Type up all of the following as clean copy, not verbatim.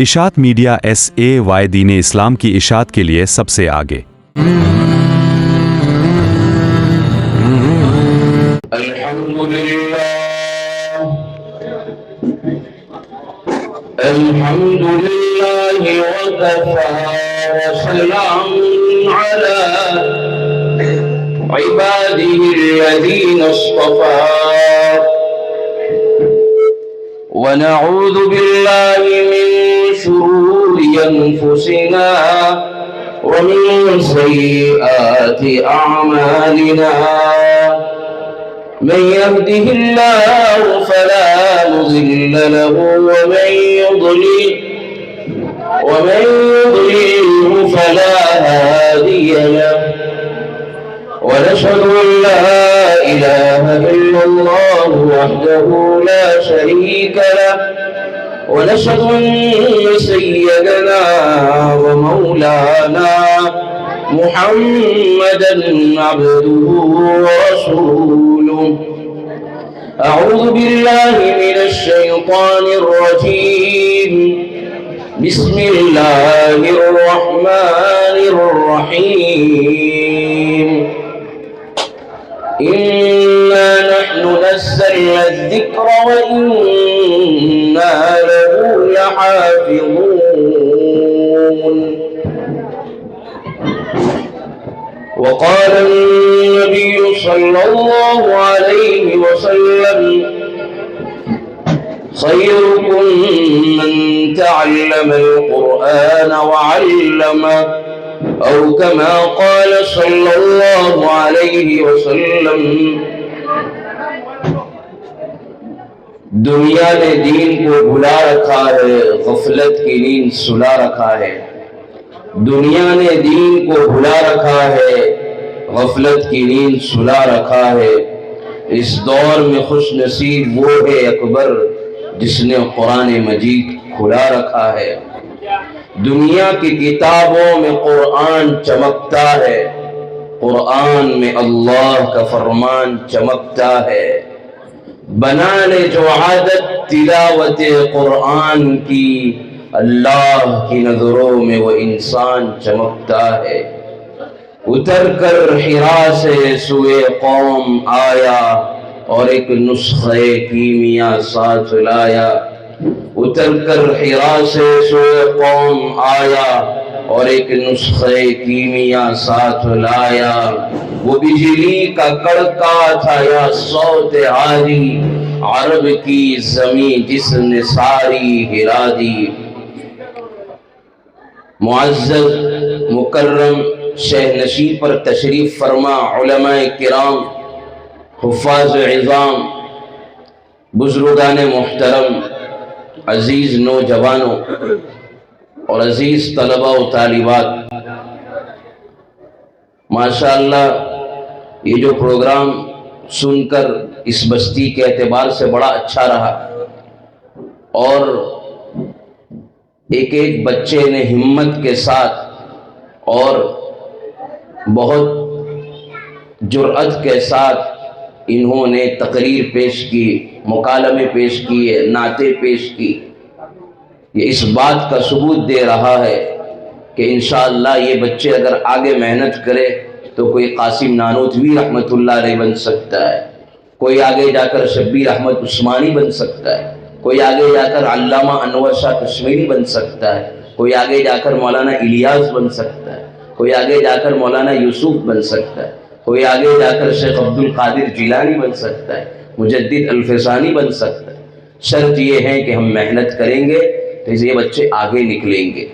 اشاعت media SAY دین اسلام کی اشاعت کے لیے سب سے آگے۔ الحمد لله وكفى وسلام على عباده الذين اصطفى ونعوذ بالله من شرور أنفسنا ومن سيئات أعمالنا من يهده الله فلا مضل له ومن يضلل فلا هادي له ونشهد أن لا إله إلا الله وحده لا شريك له ونشهد أن سيدنا ومولانا محمدا عبده ورسوله أعوذ بالله من الشيطان الرجيم بسم الله الرحمن الرحيم إنا نحن نزلنا الذكر وإنا له لحافظون وقال النبي صلى الله عليه وسلم خيركم من تعلم القرآن وعلمه أو كما قال صلى الله عليه وسلم دنیا نے دین کو بھلا رکھا ہے، غفلت کی نیند سلا رکھا ہے۔ دنیا نے دین کو بھلا رکھا ہے، غفلت کی نیند سلا رکھا ہے۔ اس دور میں خوش نصیب وہ ہے اکبر جس نے قرآن مجید کھلا رکھا ہے۔ دنیا کی کتابوں میں قرآن چمکتا ہے، قرآن میں اللہ کا فرمان چمکتا ہے۔ بنا لے جو عادت تلاوت قرآن کی، اللہ کی نظروں میں وہ انسان چمکتا ہے۔ اتر کر حرا سے سوئے قوم آیا اور ایک نسخہ کیمیا ساتھ لایا۔ اتر کر حرا سے سوئے قوم آیا اور ایک نسخہ کیمیا ساتھ لایا۔ وہ بجلی کا کڑکا تھا یا صوت عالی، عرب کی زمین جس نے ساری ہلا دی۔ معزز مکرم شہ نشین پر تشریف فرما علماء کرام، حفاظ عظام، بزرگان محترم، عزیز نوجوانوں اور عزیز طلبہ و طالبات، ماشاءاللہ یہ جو پروگرام سن کر اس بستی کے اعتبار سے بڑا اچھا رہا، اور ایک ایک بچے نے ہمت کے ساتھ اور بہت جرأت کے ساتھ انہوں نے تقریر پیش کی، مکالمے پیش کیے، نعتیں پیش کی۔ یہ اس بات کا ثبوت دے رہا ہے کہ انشاءاللہ یہ بچے اگر آگے محنت کرے تو کوئی قاسم نانوتوی رحمۃ اللہ علیہ بن سکتا ہے، کوئی آگے جا کر شبیر احمد عثمانی بن سکتا ہے، کوئی آگے جا کر علامہ انور شاہ کشمیری بن سکتا ہے، کوئی آگے جا کر مولانا الیاس بن سکتا ہے، کوئی آگے جا کر مولانا یوسف بن سکتا ہے، کوئی آگے جا کر شیخ عبد القادر جیلانی بن سکتا ہے، مجدد الفسانی بن سکتا ہے۔ شرط یہ ہے کہ ہم محنت کریں گے تو یہ بچے آگے نکلیں گے۔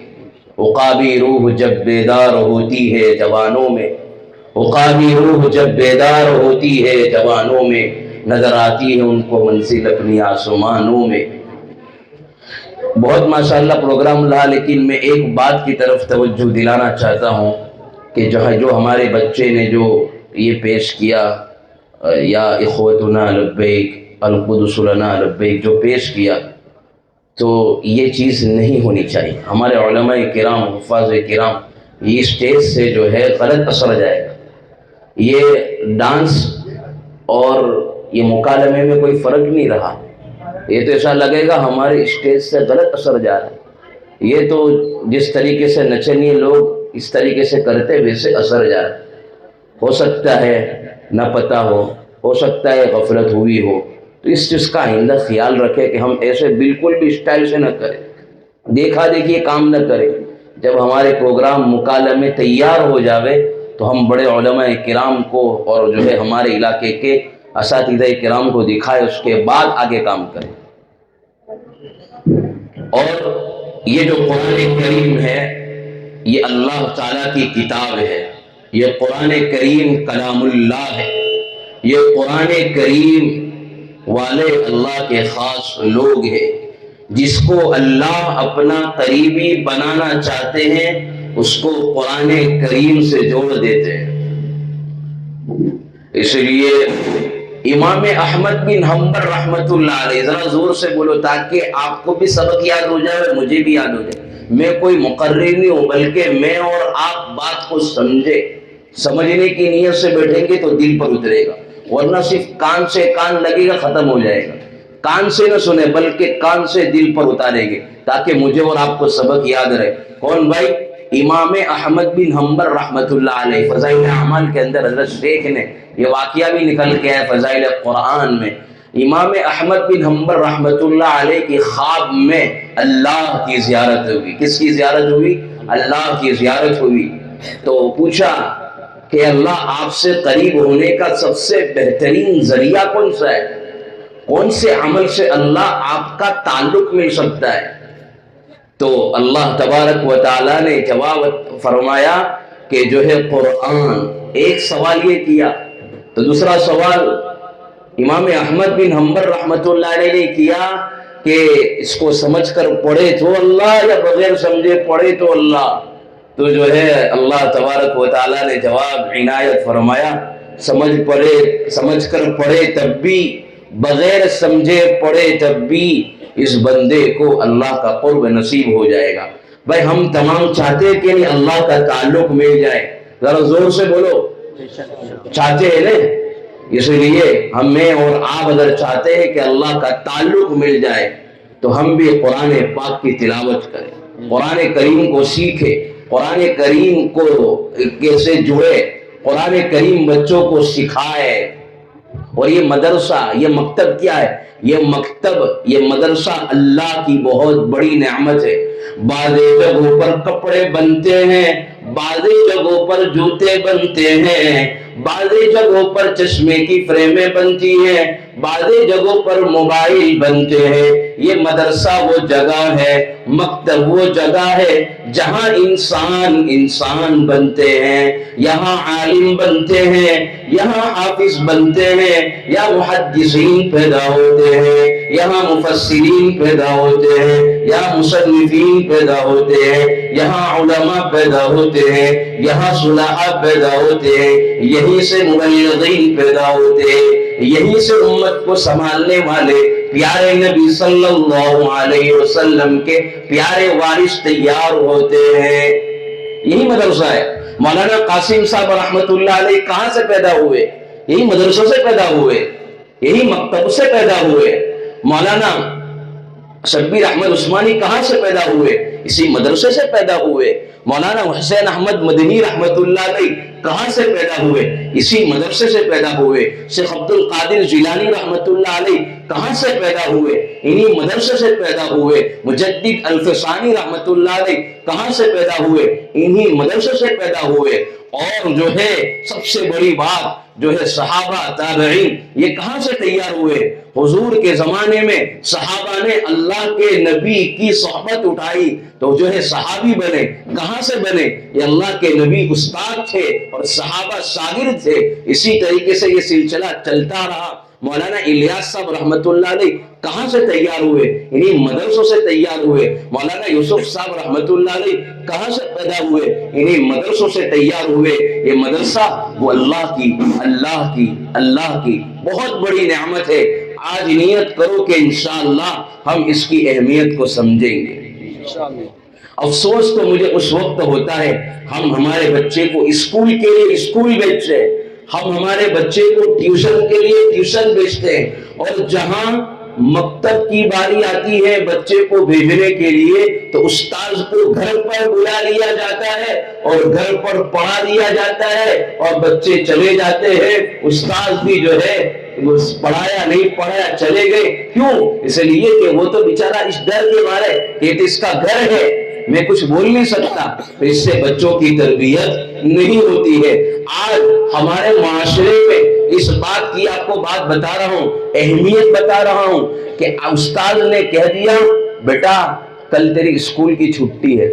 عقابی روح جب بیدار ہوتی ہے جوانوں میں، عقابی روح جب بیدار ہوتی ہے جوانوں میں، نظر آتی ہے ان کو منزل اپنی آسمانوں میں۔ بہت ماشاءاللہ پروگرام رہا، لیکن میں ایک بات کی طرف توجہ دلانا چاہتا ہوں کہ جو ہمارے بچے نے جو یہ پیش کیا، یا اخوتنا لبیک القدس لنا لبیک، جو پیش کیا، تو یہ چیز نہیں ہونی چاہیے۔ ہمارے علماء کرام، حفاظ کرام، یہ اسٹیج سے جو ہے غلط اثر جائے گا۔ یہ ڈانس اور یہ مکالمے میں کوئی فرق نہیں رہا، یہ تو ایسا لگے گا ہمارے اسٹیج سے غلط اثر جا رہا ہے۔ یہ تو جس طریقے سے نچنیے لوگ اس طریقے سے کرتے ویسے اثر جائے، ہو سکتا ہے نہ پتہ ہو سکتا ہے غفلت ہوئی ہو، تو اس چیز کا آئندہ خیال رکھے کہ ہم ایسے بالکل بھی اسٹائل سے نہ کریں، دیکھا دیکھیے کام نہ کریں۔ جب ہمارے پروگرام مکالمے تیار ہو جاوے تو ہم بڑے علماء کرام کو اور جو ہے ہمارے علاقے کے اساتذہ کرام کو دکھائے، اس کے بعد آگے کام کریں۔ اور یہ جو قرآن کریم ہے یہ اللہ تعالیٰ کی کتاب ہے، یہ قرآن کریم کلام اللہ ہے، یہ قرآن کریم والے اللہ کے خاص لوگ ہیں، جس کو اللہ اپنا قریبی بنانا چاہتے ہیں اس کو قرآن کریم سے جوڑ دیتے ہیں۔ اس لیے امام احمد بن حنبل رحمۃ اللہ علیہ، ذرا زور سے بولو تاکہ آپ کو بھی سبق یاد ہو جائے اور مجھے بھی یاد ہو جائے، میں کوئی مقرر نہیں ہوں بلکہ میں اور آپ بات کو سمجھنے کی نیت سے بیٹھیں گے تو دل پر اترے گا، ورنہ صرف کان سے کان لگے گا ختم ہو جائے گا۔ کان سے نہ سنیں بلکہ کان سے دل پر اتاریں گے تاکہ مجھے اور آپ کو سبق یاد رہے۔ کون بھائی؟ امام احمد بن حنبل رحمۃ اللہ علیہ، فضائل اعمال کے اندر حضرت شیخ نے یہ واقعہ بھی نکل کے ہے فضائل قرآن میں۔ امام احمد بن حنبل رحمۃ اللہ علیہ کی خواب میں اللہ کی زیارت ہوئی۔ کس کی زیارت ہوئی؟ اللہ کی زیارت ہوئی۔ تو پوچھا کہ اللہ آپ سے قریب ہونے کا سب سے بہترین ذریعہ کون سا ہے؟ کون سے عمل سے اللہ آپ کا تعلق مل سکتا ہے؟ تو اللہ تبارک و تعالیٰ نے جواب فرمایا کہ جو ہے قرآن۔ ایک سوال یہ کیا، تو دوسرا سوال امام احمد بن حنبل رحمۃ اللہ علیہ نے کیا کہ اس کو سمجھ کر پڑھے تو اللہ یا بغیر سمجھے پڑھے تو اللہ؟ تو جو ہے اللہ تبارک و تعالیٰ نے جواب عنایت فرمایا، سمجھ کر پڑھے تب بھی، بغیر سمجھے پڑھے تب بھی اس بندے کو اللہ کا قرب نصیب ہو جائے گا۔ بھائی ہم تمام چاہتے ہیں کہ نہیں اللہ کا تعلق مل جائے؟ ذرا زور سے بولو، چاہتے ہیں نا؟ اس لیے ہمیں اور آپ اگر چاہتے ہیں کہ اللہ کا تعلق مل جائے تو ہم بھی قرآن پاک کی تلاوت کریں، قرآن کریم کو سیکھیں، قرآن کریم کو کیسے جڑے، قرآن کریم بچوں کو سکھائے۔ اور یہ مدرسہ، یہ مکتب کیا ہے؟ یہ مکتب، یہ مدرسہ اللہ کی بہت بڑی نعمت ہے۔ بعض جگہوں پر کپڑے بنتے ہیں، بعض جگہوں پر جوتے بنتے ہیں، بعض جگہوں پر چشمے کی فریمیں بنتی ہیں، بعض جگہوں پر موبائل بنتے ہیں۔ یہ مدرسہ وہ جگہ ہے، مکتب وہ جگہ ہے جہاں انسان بنتے ہیں، یہاں عالم بنتے ہیں، یہاں حافظ بنتے ہیں، یا محدثین پیدا ہوتے ہیں، یہاں مفسرین پیدا ہوتے ہیں، یا مصنفین پیدا ہوتے ہیں، یہاں علماء پیدا ہوتے ہیں، یہاں صلحاء پیدا ہوتے ہیں، یہیں سے مبلغین پیدا ہوتے ہیں، یہیں سے امت کو سنبھالنے والے پیارے نبی صلی اللہ علیہ وسلم کے پیارے وارث تیار ہوتے ہیں۔ یہی مدرسہ ہے۔ مولانا قاسم صاحب رحمۃ اللہ علیہ کہاں سے پیدا ہوئے؟ یہی مدرسوں سے پیدا ہوئے، یہی مکتب سے پیدا ہوئے۔ مولانا شبیر احمد عثمانی کہاں سے پیدا ہوئے؟ اسی مدرسے سے پیدا ہوئے۔ مولانا حسین احمد مدنی رحمۃ اللہ علیہ کہاں سے پیدا ہوئے؟ اسی مدرسے سے پیدا ہوئے۔ شیخ عبد القادر جیلانی رحمۃ اللہ علیہ کہاں سے پیدا ہوئے؟ انہی مدرسے سے پیدا ہوئے۔ مجدد الفسانی رحمۃ اللہ علیہ کہاں سے پیدا ہوئے؟ انہی مدرسے سے پیدا ہوئے۔ اور جو ہے سب سے بڑی بات جو ہے صحابہ تابعین یہ کہاں سے تیار ہوئے؟ حضور کے زمانے میں صحابہ نے اللہ کے نبی کی صحبت اٹھائی تو جو ہے صحابی بنے۔ کہاں سے بنے؟ یہ اللہ کے نبی استاد تھے اور صحابہ شاگرد تھے۔ اسی طریقے سے یہ سلسلہ چلتا رہا۔ مولانا الیاس صاحب رحمۃ اللہ علیہ کہاں سے تیار ہوئے؟ انہی مدرسوں سے تیار ہوئے۔ مولانا یوسف صاحب رحمۃ اللہ علیہ کہاں سے پیدا ہوئے؟ انہی مدرسوں سے تیار ہوئے۔ یہ مدرسہ وہ اللہ کی بہت بڑی نعمت ہے۔ آج نیت کرو کہ انشاءاللہ ہم اس کی اہمیت کو سمجھیں گے۔ افسوس تو مجھے اس وقت ہوتا ہے ہم ہمارے بچے کو اسکول کے لیے اسکول بھیجتے ہیں، ہم ہمارے بچے کو ٹیوشن کے لیے ٹیوشن بھیجتے ہیں، اور جہاں مکتب کی باری آتی ہے بچے کو بھیجنے کے لیے تو استاذ کو گھر پر بلا لیا جاتا ہے اور گھر پر پڑھا دیا جاتا ہے اور بچے چلے جاتے ہیں. استاذ بھی جو ہے پڑھایا نہیں پڑھایا چلے گئے. کیوں؟ اس لیے کہ وہ تو بیچارہ اس ڈر کے مارے کہ اس کا گھر ہے میں کچھ بول نہیں سکتا. تو اس سے بچوں کی تربیت نہیں ہوتی ہے. آج ہمارے معاشرے میں اس بات کی آپ کو بات بتا رہا ہوں, اہمیت بتا رہا ہوں کہ استاد نے کہہ دیا بیٹا کل تیری اسکول کی چھٹی ہے.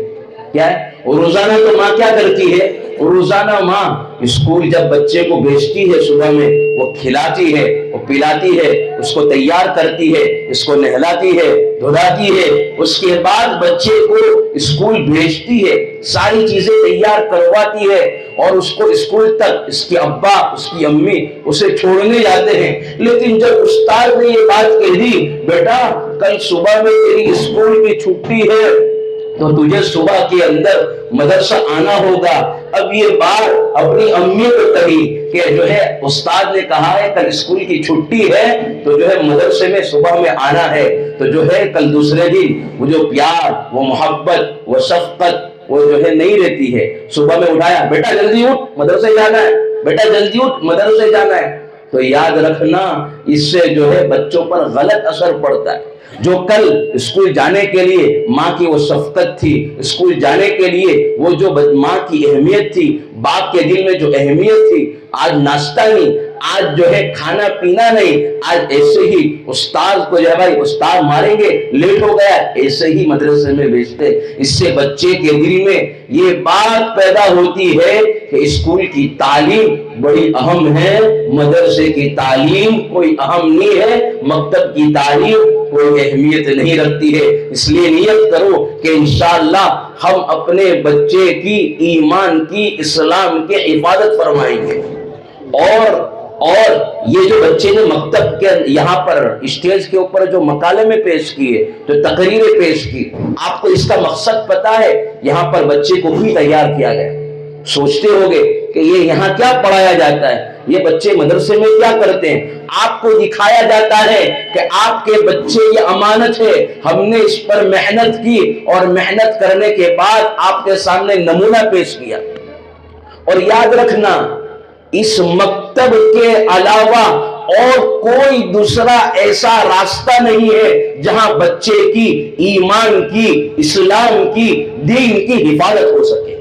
کیا ہے؟ اور روزانہ تو ماں کیا کرتی ہے؟ روزانہ ماں اسکول جب بچے کو بھیجتی ہے صبح میں وہ کھلاتی ہے, وہ پلاتی ہے, اس کو تیار کرتی ہے, اس کو نہلاتی ہے, دھلاتی ہے, اس کے بعد بچے کو اسکول بھیجتی ہے, ساری چیزیں تیار کرواتی ہے اور اس کو اسکول تک اس کے ابا اس کی امی اسے چھوڑنے جاتے ہیں. لیکن جب استاد نے یہ بات کہہ دی بیٹا کل صبح میں تیری اسکول کی چھٹی ہے تو تجھے صبح کے اندر مدرسہ آنا ہوگا. اب یہ بات اپنی امی کو کہی کہ جو ہے استاد نے کہا ہے کل اسکول کی چھٹی ہے تو جو ہے مدرسے میں صبح میں آنا ہے. تو جو ہے کل دوسرے دن وہ جو پیار وہ محبت وہ شفقت وہ جو ہے نہیں رہتی ہے. صبح میں اٹھایا بیٹا جلدی اٹھ مدرسے جانا ہے, بیٹا جلدی اٹھ مدرسے جانا ہے. تو یاد رکھنا اس سے جو ہے بچوں پر غلط اثر پڑتا ہے. جو کل اسکول جانے کے لیے ماں کی وہ شفقت تھی, اسکول جانے کے لیے وہ جو ماں کی اہمیت تھی, باپ کے دل میں جو اہمیت تھی, آج ناشتہ نہیں, آج جو ہے کھانا پینا نہیں, آج ایسے ہی استاد کو جو ہے بھائی استاد ماریں گے لیٹ ہو گیا ایسے ہی مدرسے میں بھیجتے. اس سے بچے کے دل میں یہ بات پیدا ہوتی ہے کہ اسکول کی تعلیم بڑی اہم ہے, مدرسے کی تعلیم کوئی اہم نہیں ہے, مکتب کی تعلیم کوئی اہمیت نہیں رکھتی ہے. اس لیے نیت کرو کہ انشاءاللہ ہم اپنے بچے کی ایمان کی اسلام کی حفاظت فرمائیں گے. اور یہ جو بچے نے مکتب کے یہاں پر اسٹیج کے اوپر جو مکالمے پیش کیے جو تقریریں پیش کی, آپ کو اس کا مقصد پتا ہے؟ یہاں پر بچے کو بھی تیار کیا گیا. سوچتے ہوگے کہ یہ یہاں کیا پڑھایا جاتا ہے, یہ بچے مدرسے میں کیا کرتے ہیں. آپ کو دکھایا جاتا ہے کہ آپ کے بچے یہ امانت ہے, ہم نے اس پر محنت کی اور محنت کرنے کے بعد آپ کے سامنے نمونہ پیش کیا. اور یاد رکھنا اس مکتب کے علاوہ اور کوئی دوسرا ایسا راستہ نہیں ہے جہاں بچے کی ایمان کی اسلام کی دین کی حفاظت ہو سکے.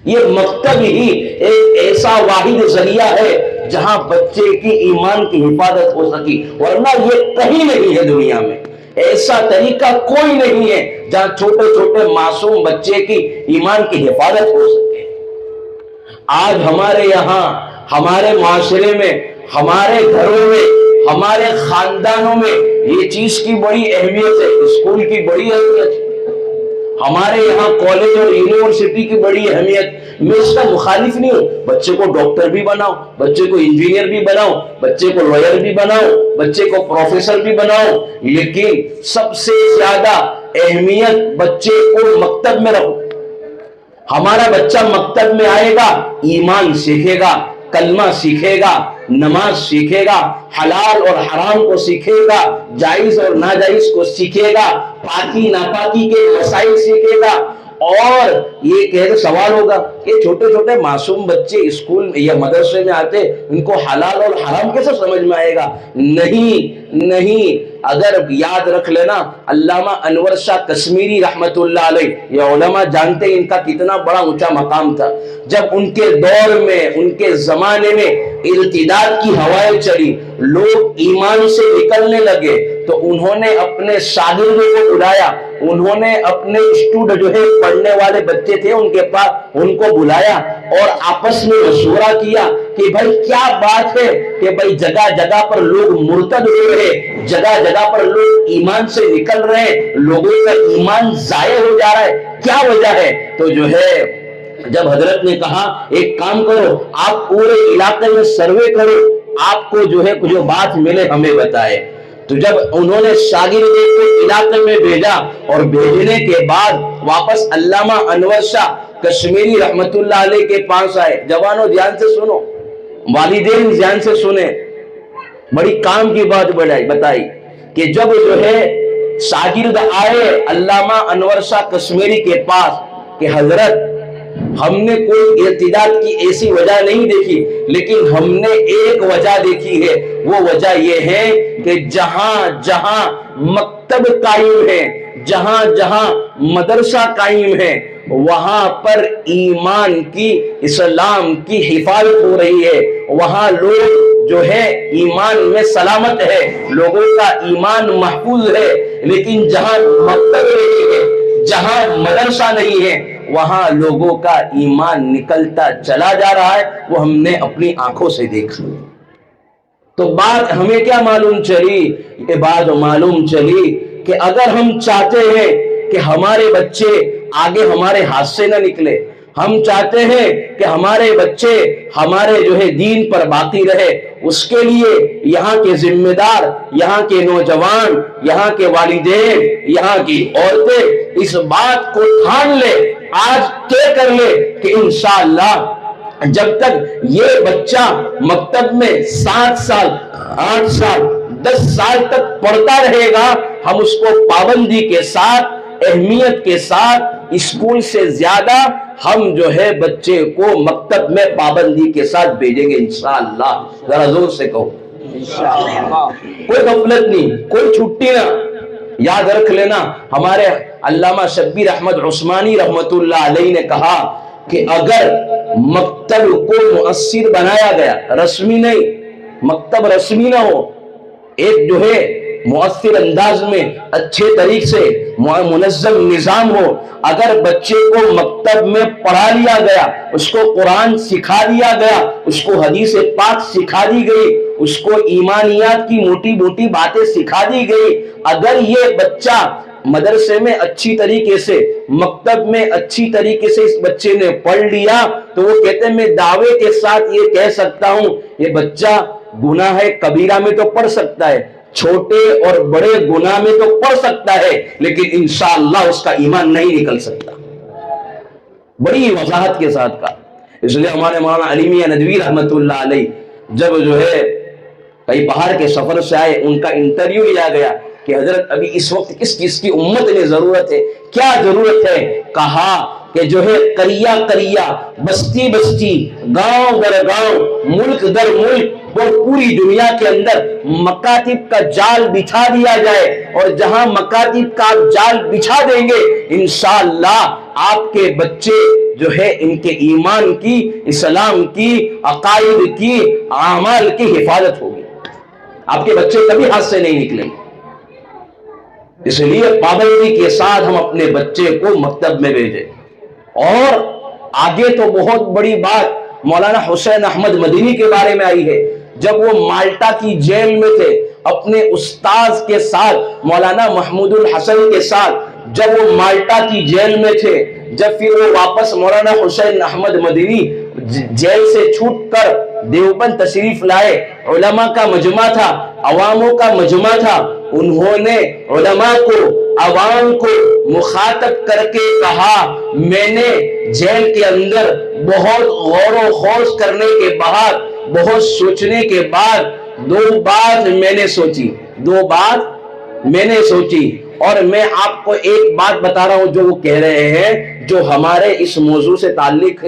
یہ مکتب ہی ایک ایسا واحد ذریعہ ہے جہاں بچے کی ایمان کی حفاظت ہو سکی, ورنہ یہ کہیں نہیں ہے دنیا میں. ایسا طریقہ کوئی نہیں ہے جہاں چھوٹے چھوٹے معصوم بچے کی ایمان کی حفاظت ہو سکے. آج ہمارے یہاں ہمارے معاشرے میں ہمارے گھروں میں ہمارے خاندانوں میں یہ چیز کی بڑی اہمیت ہے, اسکول کی بڑی اہمیت ہے. ہمارے یہاں کالج اور یونیورسٹی کی بڑی اہمیت. میں اس کا مخالف نہیں ہوں, بچے کو ڈاکٹر بھی بناؤ, بچے کو انجینئر بھی بناؤ, بچے کو لائر بھی بناؤ, بچے کو پروفیسر بھی بناؤ, لیکن سب سے زیادہ اہمیت بچے کو مکتب میں رکھو. ہمارا بچہ مکتب میں آئے گا ایمان سیکھے گا, کلمہ سیکھے گا, نماز سیکھے گا, حلال اور حرام کو سیکھے گا, جائز اور ناجائز کو سیکھے گا, پاکی ناپاکی کے مسائل سیکھے گا. اور یہ کہہ سوال ہوگا کہ چھوٹے چھوٹے معصوم بچے اسکول یا مدرسے میں آتے ان کو حلال اور حرام کیسے سمجھ میں آئے گا؟ نہیں. اگر یاد رکھ لینا علامہ انور شاہ کشمیری رحمت اللہ علیہ, یہ علماء جانتے ہیں ان کا کتنا بڑا اونچا مقام تھا. جب ان کے دور میں ان کے زمانے میں ارتداد کی ہوائیں چلی, لوگ ایمان سے نکلنے لگے, تو انہوں نے اپنے شاگردوں کو بلایا, انہوں نے اپنے اسٹوڈنٹ جو ہے پڑھنے والے بچے تھے ان کے پاس ان کو بلایا اور آپس میں مشورہ کیا کہ بھائی کیا بات ہے کہ بھائی جگہ جگہ پر لوگ مرتد ہو رہے, جگہ جگہ پر لوگ ایمان سے نکل رہے ہیں, لوگوں کا ایمان ضائع ہو جا رہا ہے, کیا وجہ ہے؟ تو جو ہے جب حضرت نے کہا ایک کام کرو, آپ پورے علاقے میں سروے کرو, آپ کو جو ہے جو بات ملے ہمیں بتائے. تو جب انہوں نے شاگردوں کو علاقے میں بھیجا اور بھیجنے کے بعد واپس علامہ انور شاہ کشمیری رحمت اللہ علیہ کے پاس آئے. جوانوں دھیان سے سنو, والدین دھیان سے سنیں, بڑی کام کی بات بتائی کہ جب جو ہے شاگرد آئے علامہ انور شاہ کشمیری کے پاس کہ حضرت ہم نے کوئی ارتداد کی ایسی وجہ نہیں دیکھی، لیکن ہم نے ایک وجہ دیکھی ہے، وہ وجہ یہ ہے کہ جہاں جہاں مکتب قائم ہے، جہاں جہاں مدرسہ قائم ہے، وہاں پر ایمان کی، اسلام کی حفاظت ہو رہی ہے، وہاں لوگ جو ہے ایمان میں سلامت ہے، لوگوں کا ایمان محفوظ ہے۔ لیکن جہاں مکتب نہیں ہے، جہاں مدرسہ نہیں ہے، وہاں لوگوں کا ایمان نکلتا چلا جا رہا ہے، وہ ہم نے اپنی آنکھوں سے دیکھا۔ تو بات ہمیں کیا معلوم چلی؟ یہ بات معلوم چلی کہ اگر ہم چاہتے ہیں کہ ہمارے بچے آگے ہمارے ہاتھ سے نہ نکلے، ہم چاہتے ہیں کہ ہمارے بچے ہمارے جو ہے دین پر باقی رہے، اس کے لیے یہاں کے ذمہ دار، یہاں کے نوجوان، یہاں کے والدین، یہاں کی عورتیں اس بات کو ٹھان لے، آج طے کر لے کہ انشاءاللہ جب تک یہ بچہ مکتب میں 7 سال، 8 سال، 10 سال تک پڑھتا رہے گا، ہم اس کو پابندی کے ساتھ، اہمیت کے ساتھ، اسکول سے زیادہ ہم جو ہے بچے کو مکتب میں پابندی کے ساتھ بھیجیں گے انشاءاللہ۔ ذرا زور سے کہو کوئی غفلت نہیں، کوئی چھٹی نہ۔ یاد رکھ لینا، ہمارے علامہ شبیر احمد عثمانی رحمت اللہ علیہ نے کہا کہ اگر مکتب کو مؤثر بنایا گیا، رسمی نہیں، مکتب رسمی نہ ہو، ایک جو ہے مؤثر انداز میں اچھے طریقے سے منظم نظام ہو، اگر بچے کو مکتب میں پڑھا لیا گیا، اس کو قرآن سکھا دیا گیا، اس کو حدیث پاک سکھا دی گئی، اس کو ایمانیات کی موٹی موٹی باتیں سکھا دی گئی، اگر یہ بچہ مدرسے میں اچھی طریقے سے، مکتب میں اچھی طریقے سے اس بچے نے پڑھ لیا، تو وہ کہتے ہیں میں دعوے کے ساتھ یہ کہہ سکتا ہوں یہ بچہ گناہ کبیرہ میں تو پڑھ سکتا ہے، چھوٹے اور بڑے گناہ میں تو پڑھ سکتا ہے، لیکن انشاءاللہ اس کا ایمان نہیں نکل سکتا۔ بڑی وضاحت کے ساتھ کہا۔ اس لیے ہمارے مولانا علی میاں ندوی رحمت اللہ علیہ جب جو ہے کئی باہر کے سفر سے آئے، ان کا انٹرویو لیا گیا کہ حضرت ابھی اس وقت کس چیز کی امت میں ضرورت ہے، کیا ضرورت ہے؟ کہا کہ جو ہے قریہ قریہ، بستی بستی، گاؤں در گاؤں، ملک در ملک اور پوری دنیا کے اندر مکاتب کا جال بچھا دیا جائے، اور جہاں مکاتب کا جال بچھا دیں گے انشاءاللہ آپ کے بچے جو ہے ان کے ایمان کی، اسلام کی، عقائد کی، اعمال کی حفاظت ہوگی، آپ کے بچے کبھی ہاتھ سے نہیں نکلیں گے۔ اس لیے پابندی کے ساتھ ہم اپنے بچے کو مکتب میں بھیجیں۔ اور آگے تو بہت بڑی بات مولانا حسین احمد مدنی کے بارے میں آئی ہے، جب وہ مالٹا کی جیل میں تھے اپنے استاذ کے ساتھ، مولانا محمود الحسن کے ساتھ، جب وہ مالٹا کی جیل میں تھے، جب پھر وہ واپس مولانا حسین احمد مدنی جیل سے چھوٹ کر دیوبند تشریف لائے، علماء کا مجمع تھا، عواموں کا مجمع تھا، انہوں نے علماء کو، عوام کو مخاطب کر کے کہا میں نے جیل کے اندر بہت غور و خوض کرنے کے بعد، بہت سوچنے کے بعد دو بات میں نے سوچی اور میں آپ کو ایک بات بتا رہا ہوں جو وہ کہہ رہے ہیں، جو ہمارے اس موضوع سے تعلق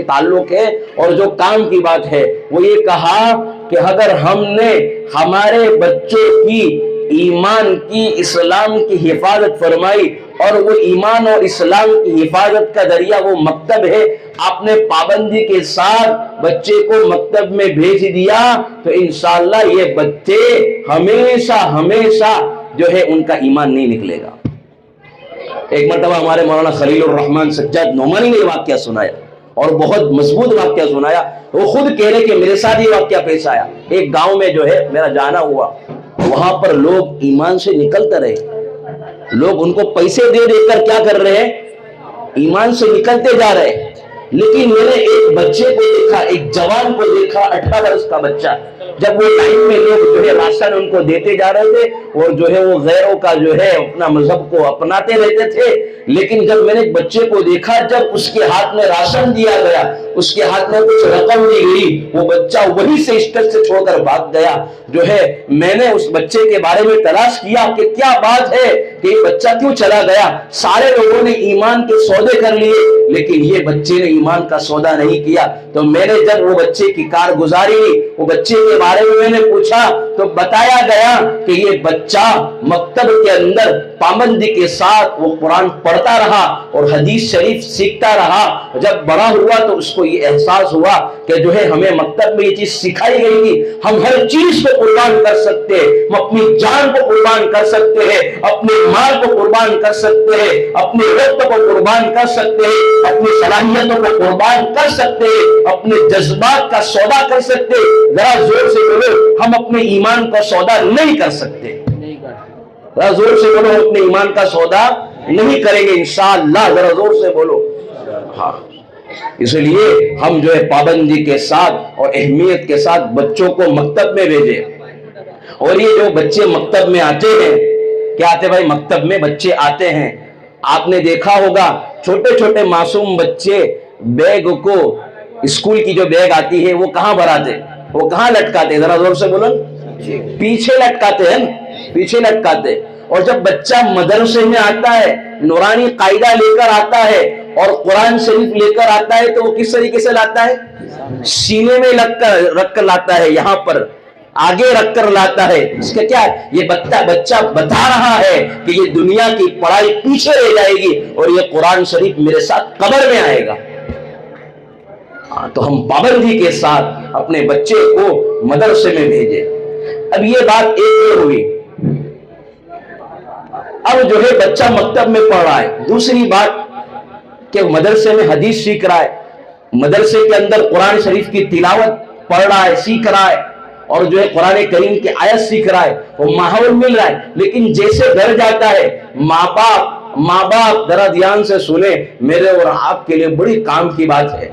ہے اور جو کام کی بات ہے۔ وہ یہ کہا کہ اگر ہم نے ہمارے بچوں کی ایمان کی، اسلام کی حفاظت فرمائی، اور وہ ایمان اور اسلام کی حفاظت کا ذریعہ وہ مکتب ہے، آپ نے پابندی کے ساتھ بچے کو مکتب میں بھیج دیا، تو انشاءاللہ یہ بچے ہمیشہ ہمیشہ جو ہے ان کا ایمان نہیں نکلے گا۔ ایک مرتبہ ہمارے مولانا خلیل الرحمن سجاد نعمانی نے یہ واقعہ سنایا، اور بہت مضبوط واقعہ سنایا۔ وہ خود کہہ رہے کہ میرے ساتھ یہ واقعہ پیش آیا، ایک گاؤں میں جو ہے میرا جانا ہوا، وہاں پر لوگ ایمان سے نکلتے رہے، لوگ ان کو پیسے دے دے کر کیا کر رہے ہیں، ایمان سے نکلتے جا رہے ہیں۔ لیکن میں نے ایک بچے کو دیکھا، ایک جوان کو دیکھا، 18 برس کا بچہ، جب وہ ٹائم میں لوگ جو ہے راشن ان کو دیتے جا رہے تھے اور جو ہے وہ غیروں کا جو ہے اپنا مذہب کو اپناتے رہتے تھے. لیکن جب میں نے ایک بچے کو دیکھا, جب اس کے ہاتھ میں راشن دیا گیا, اس کے ہاتھ میں کچھ رقم دی گئی, وہ بچہ وہیں سے اسٹیج سے چھوڑ کر بھاگ گیا. جو ہے میں نے اس بچے کے بارے میں تلاش کیا کہ کیا بات ہے کہ یہ بچہ کیوں چلا گیا. سارے لوگوں نے ایمان کے سودے کر لیے لیکن یہ بچے نے ایمان کا سودا نہیں کیا. تو میں نے جب وہ بچے کی کارگزاری, وہ بچے کے بارے میں نے پوچھا تو بتایا گیا کہ یہ بچہ مکتب کے اندر پابندی کے ساتھ وہ قرآن پڑھتا رہا اور حدیث شریف سیکھتا رہا. جب بڑا ہوا تو اس کو یہ احساس ہوا کہ جو ہے ہمیں مکتب میں یہ چیز سکھائی گئی تھی, ہم ہر چیز کو قربان کر سکتے ہیں, ہم اپنی جان کو قربان کر سکتے ہیں, اپنے مال کو قربان کر سکتے ہیں, اپنے وقت کو قربان کر سکتے ہیں, اپنی صلاحیتوں کو قربان کر سکتے ہیں, اپنے جذبات کا سودا کر سکتے ہیں. ذرا زور سے بولو, ہم اپنے ایمان کا سودا نہیں کر سکتے. ذرا زور سے بولو, ہم اپنے ایمان کا سودا نہیں کریں گے انشاءاللہ. ذرا زور سے بولو. ہاں, اس لیے ہم جو ہے پابندی کے ساتھ اور اہمیت کے ساتھ بچوں کو مکتب میں بھیجیں. اور یہ جو بچے مکتب میں آتے ہیں, کیا آتے بھائی, مکتب میں بچے آتے ہیں, آپ نے دیکھا ہوگا چھوٹے چھوٹے معصوم بچے بیگ کو, اسکول کی جو بیگ آتی ہے وہ کہاں بھراتے, وہ کہاں لٹکاتے, ذرا زور سے بولو, پیچھے لٹکاتے ہیں, پیچھے لٹکاتے. اور جب بچہ مدرسے میں آتا ہے, نورانی قاعدہ لے کر آتا ہے اور قرآن شریف لے کر آتا ہے, تو وہ کس طریقے سے لاتا ہے, سینے میں رکھ کر لاتا ہے, یہاں پر آگے رکھ کر لاتا ہے. اس کا کیا ہے, یہ بچہ بتا رہا ہے کہ یہ دنیا کی پڑھائی پیچھے رہ جائے گی اور یہ قرآن شریف میرے ساتھ قبر میں آئے گا. تو ہم پابندی کے ساتھ اپنے بچے کو مدرسے میں بھیجیں. اب یہ بات ایک ہوئی. اب جو ہے بچہ مکتب میں پڑھ رہا ہے. دوسری بات کہ مدرسے میں حدیث سیکھ رہا ہے, مدرسے کے اندر قرآن شریف کی تلاوت پڑھ رہا ہے, سیکھ رہا ہے, اور جو ہے قرآن کریم کی آیت سیکھ رہا ہے, وہ ماحول مل رہا ہے. لیکن جیسے گھر جاتا ہے, ماں باپ ذرا دھیان سے سنیں, میرے اور آپ کے لیے بڑی کام کی بات ہے.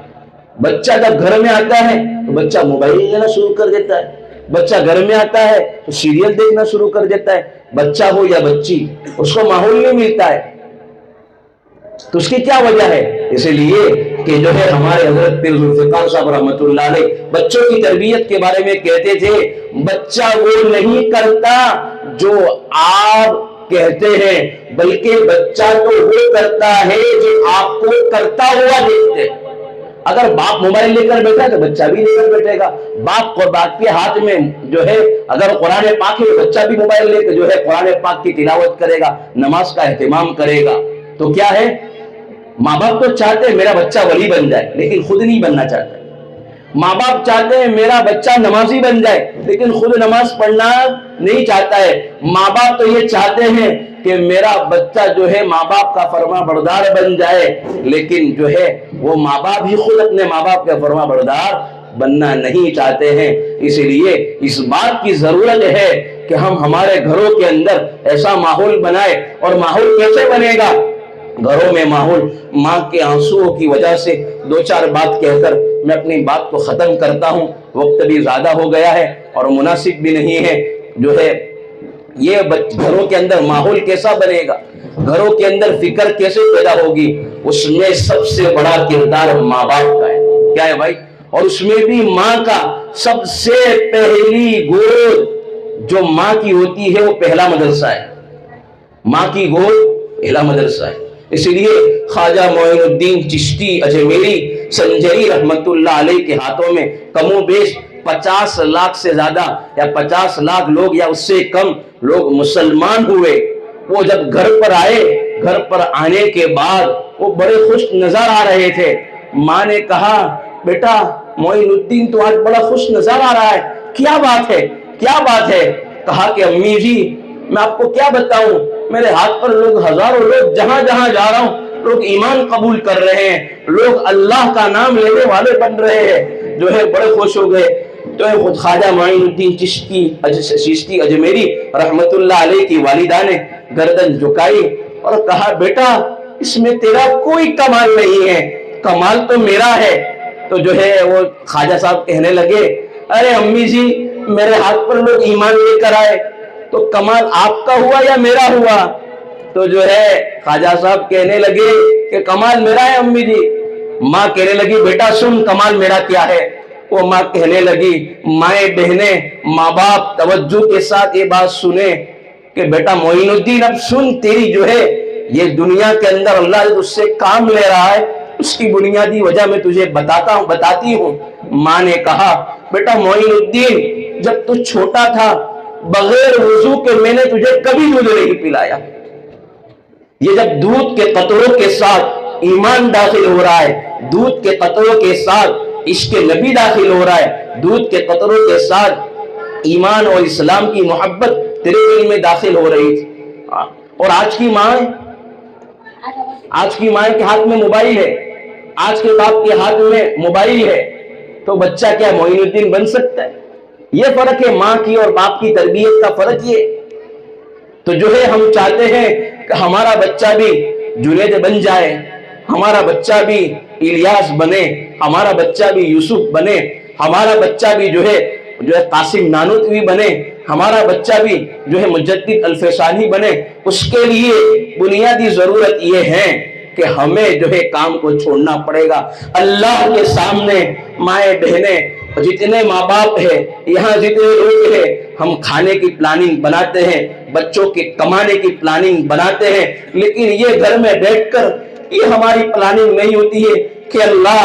بچہ جب گھر میں آتا ہے تو بچہ موبائل لینا شروع کر دیتا ہے, بچہ گھر میں آتا ہے تو سیریل دیکھنا شروع کر دیتا ہے. بچہ ہو یا بچی, اس کو ماحول نہیں ملتا ہے. تو اس کی کیا وجہ ہے؟ اس لیے کہ جو ہے ہمارے حضرت پیر ذوالفقار صاحب رحمۃ اللہ علیہ بچوں کی تربیت کے بارے میں کہتے تھے, بچہ وہ نہیں کرتا جو آپ کہتے ہیں, بلکہ بچہ تو وہ کرتا ہے جو آپ کو کرتا ہوا دیکھتے. اگر باپ موبائل لے کر بیٹھا تو بچہ بھی لے کر بیٹھے گا. باپ کے ہاتھ میں جو ہے اگر قرآن پاک ہے, بچہ بھی موبائل لے کر جو ہے قرآن پاک کی تلاوت کرے گا, نماز کا اہتمام کرے گا. تو کیا ہے, ماں باپ تو چاہتے ہیں میرا بچہ ولی بن جائے لیکن خود نہیں بننا چاہتا. ماں باپ چاہتے ہیں میرا بچہ نمازی بن جائے لیکن خود نماز پڑھنا نہیں چاہتا ہے. ماں باپ تو یہ چاہتے ہیں کہ میرا بچہ جو ہے ماں باپ کا فرما بردار بن جائے, لیکن جو ہے وہ ماں باپ ہی خود اپنے ماں باپ کا فرما بردار بننا نہیں چاہتے ہیں. اس لیے اس بات کی ضرورت ہے کہ ہم ہمارے گھروں کے اندر ایسا ماحول بنائے. اور ماحول کیسے بنے گا؟ گھروں میں ماحول, ماں کے آنسوؤں کی وجہ سے دو چار بات کہہ کر میں اپنی بات کو ختم کرتا ہوں. وقت بھی زیادہ ہو گیا ہے اور مناسب بھی نہیں ہے. جو ہے یہ گھروں کے اندر ماحول کیسا بنے گا, گھروں کے اندر فکر کیسے پیدا ہوگی, اس میں سب سے بڑا کردار ماں باپ کا ہے. کیا ہے بھائی؟ اور اس میں بھی ماں کا سب سے پہلی گود جو ماں کی ہوتی ہے وہ پہلا مدرسہ ہے. ماں کی گود پہلا مدرسہ ہے. اس لیے خواجہ معین الدین چشتی اجمیری سنجری رحمت اللہ علیہ کے ہاتھوں میں کم و بیش 50 لاکھ سے زیادہ یا 50 لاکھ لوگ یا اس سے کم لوگ مسلمان ہوئے. وہ جب گھر پر آئے, گھر پر آنے کے بعد وہ بڑے خوش نظر آ رہے تھے. ماں نے کہا, بیٹا معین الدین تو آج بڑا خوش نظر آ رہا ہے, کیا بات ہے, کیا بات ہے؟ کہا کہ امی جی میں آپ کو کیا بتاؤں, میرے ہاتھ پر لوگ ہزاروں لوگ جہاں جہاں جا رہا ہوں لوگ ایمان قبول کر رہے ہیں, لوگ اللہ کا نام لینے والے بن رہے ہیں. جو ہے بڑے خوش ہو گئے. تو ہے خود خواجہ معین الدین چشتی اجمیری رحمت اللہ علیہ کی والدہ نے گردن جھکائی اور کہا, بیٹا اس میں تیرا کوئی کمال نہیں ہے, کمال تو میرا ہے. تو جو ہے وہ خواجہ صاحب کہنے لگے, ارے امی جی میرے ہاتھ پر لوگ ایمان لے کر آئے تو کمال آپ کا ہوا یا میرا ہوا؟ تو جو ہے خواجہ صاحب کہنے لگے کہ کمال میرا ہے امی جی۔ ماں کہنے لگی بیٹا سن کمال میرا کیا ہے۔ وہ ماں کہنے لگی مائیں بہنیں ماں باپ توجہ کے ساتھ یہ بات سنیں کہ بیٹا معین الدین اب سن، تیری جو ہے یہ دنیا کے اندر اللہ اس سے کام لے رہا ہے، اس کی بنیادی وجہ میں تجھے بتاتی ہوں۔ ماں نے کہا بیٹا معین الدین جب تو چھوٹا تھا بغیر وضو کے میں نے تجھے کبھی دودھ نہیں پلایا، یہ جب دودھ کے قطروں کے ساتھ ایمان داخل ہو رہا ہے، دودھ کے قطروں کے ساتھ عشق نبی داخل ہو رہا ہے، دودھ کے قطروں کے ساتھ ایمان اور اسلام کی محبت تیرے دل میں داخل ہو رہی تھی۔ اور آج کی ماں کے ہاتھ میں موبائل ہے، آج کے باپ کے ہاتھ میں موبائل ہے، تو بچہ کیا معین الدین بن سکتا ہے؟ یہ فرق ہے ماں کی اور باپ کی تربیت کا فرق یہ۔ تو جو ہے ہم چاہتے ہیں کہ ہمارا بچہ بھی جنید بن جائے، ہمارا بچہ بھی الیاس بنے، ہمارا بچہ بھی یوسف بنے، ہمارا بچہ بھی جو ہے قاسم نانوتوی بنے، ہمارا بچہ بھی جو ہے مجدد الفسانی بنے۔ اس کے لیے بنیادی ضرورت یہ ہے کہ ہمیں جو ہے کام کو چھوڑنا پڑے گا۔ اللہ کے سامنے مائیں بہنیں جتنے ماں باپ ہیں، یہاں جتنے لوگ ہیں، ہم کھانے کی پلاننگ بناتے ہیں، بچوں کے کمانے کی پلاننگ بناتے ہیں، لیکن یہ گھر میں بیٹھ کر یہ ہماری پلاننگ نہیں ہوتی ہے کہ اللہ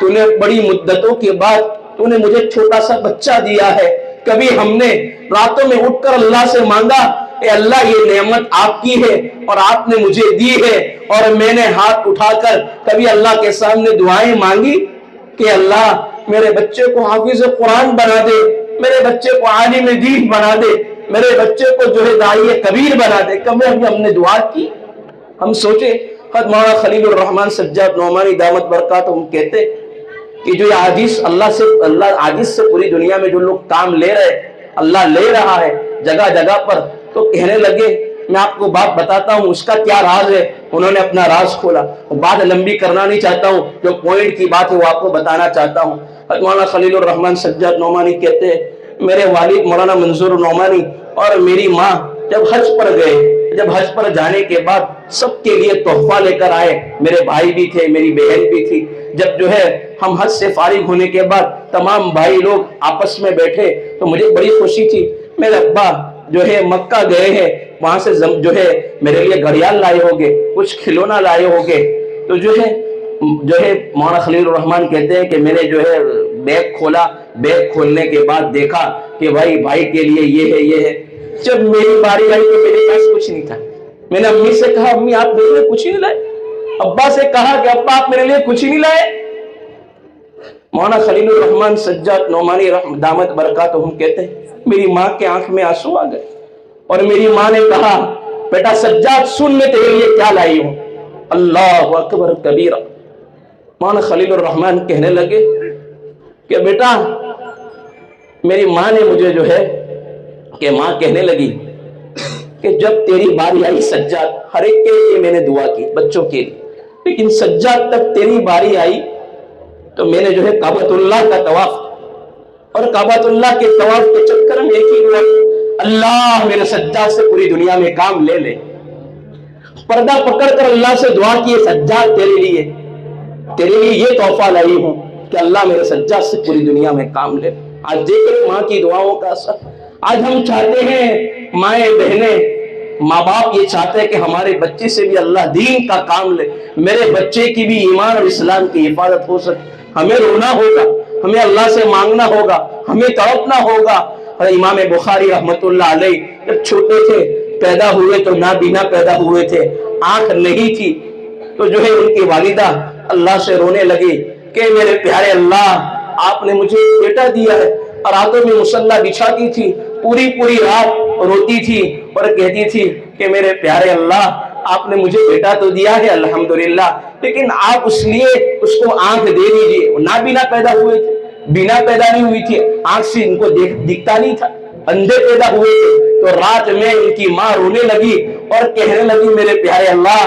تو نے بڑی مدتوں کے بعد تو نے مجھے چھوٹا سا بچہ دیا ہے۔ کبھی ہم نے راتوں میں اٹھ کر اللہ سے مانگا اے اللہ یہ نعمت آپ کی ہے اور آپ نے مجھے دی ہے، اور میں نے ہاتھ اٹھا کر کبھی اللہ کے سامنے دعائیں مانگی کہ اللہ میرے بچے کو حافظ قرآن بنا دے، میرے بچے کو عالم دین بنا دے، میرے بچے کو جو ہے داعی کبیر بنا دے؟ کبھی ہم نے دعا کی؟ ہم سوچے حضرت مولانا خلیل الرحمن سجاد نعمانی دامت برکاتہم کہتے کہ جو اللہ عاجز سے پوری دنیا میں جو لوگ کام لے رہے، اللہ لے رہا ہے جگہ جگہ پر، تو کہنے لگے میں آپ کو بات بتاتا ہوں اس کا کیا راز ہے۔ انہوں نے اپنا راز کھولا، بات لمبی کرنا نہیں چاہتا ہوں، جو پوائنٹ کی بات ہے وہ آپ کو بتانا چاہتا ہوں۔ حضرت مولانا خلیل الرحمن سجاد نعمانی کہتے ہیں میرے والد مولانا منظور نعمانی اور میری ماں جب حج پر گئے، جب حج پر جانے کے بعد سب کے لیے تحفہ لے کر آئے، میرے بھائی بھی تھے، میری بہن بھی تھی۔ جب جو ہے ہم حج سے فارغ ہونے کے بعد تمام بھائی لوگ آپس میں بیٹھے تو مجھے بڑی خوشی تھی، میرے ابا جو ہے مکہ گئے ہیں، وہاں سے جو ہے میرے لیے گھڑیال لائے ہوگے، کچھ کھلونا لائے ہوگے۔ تو جو ہے مولانا خلیل الرحمن کہتے ہیں کہ میں نے جو ہے بیگ کھولا، بیگ کھولنے کے بعد دیکھا کہ بھائی کے لیے یہ ہے۔ جب میری باری آئی تو میرے پاس کچھ نہیں تھا، میں نے امی سے کہا امی آپ میرے لیے کچھ نہیں لائے، ابا سے کہا کہ ابا آپ میرے لیے کچھ نہیں لائے۔ مولانا خلیل الرحمن سجاد نعمانی دامت برکاتہم کہتے ہیں میری ماں کے آنکھ میں آنسو آ گئے، اور میری ماں نے کہا بیٹا سجاد سن میں تیرے لیے کیا لائی ہوں۔ اللہ اکبر کبیرہ۔ مولانا خلیل الرحمن کہنے لگے کہ بیٹا میری ماں نے مجھے جو ہے کہ ماں کہنے لگی کہ جب تیری باری آئی سجاد، ہر ایک کے لیے میں نے دعا کی بچوں کے لیے، لیکن سجاد تب تیری باری آئی تو میں نے جو ہے کعبۃ اللہ کا طواف، اور کعبۃ اللہ کے طواف کے چکر میں ایک ہی دعا، اللہ میرے سجاد سے پوری دنیا میں کام لے لے۔ پردہ پکڑ کر اللہ سے دعا کی سجاد تیرے لیے یہ تحفہ لائی ہوں کہ اللہ میرے سجاد سے پوری دنیا میں کام لے۔ آج دیکھیں ماں کی دعاؤں کا اثر۔ آج ہم چاہتے ہیں مائیں بہنیں ماں باپ یہ چاہتے ہیں کہ ہمارے بچے سے بھی اللہ دین کا کام لے، میرے بچے کی بھی ایمان اور اسلام کی حفاظت ہو سکے۔ ہمیں رونا ہوگا، ہمیں اللہ سے مانگنا ہوگا، ہمیں تڑپنا ہوگا۔ امام بخاری رحمت اللہ علیہ جب چھوٹے تھے پیدا ہوئے تو نابینا پیدا ہوئے تھے، آنکھ نہیں تھی، تو جو ہے ان کی والدہ اللہ سے رونے لگی کہ میرے پیارے اللہ آپ نے مجھے بیٹا دیا ہے، اور راتوں میں مصلی بچھاتی تھی، پوری رات روتی تھی اور کہتی تھی کہ میرے پیارے اللہ آپ نے مجھے بیٹا تو دیا ہے الحمدللہ، لیکن آپ اس لیے اس کو آنکھ دے دیجئے۔ نابینا پیدا ہوئے تھے، بینا پیدا نہیں ہوئی تھی، آنکھ سے ان کو دکھتا نہیں تھا، اندھے پیدا ہوئے تھے۔ تو رات میں ان کی ماں رونے لگی اور کہنے لگی میرے پیارے اللہ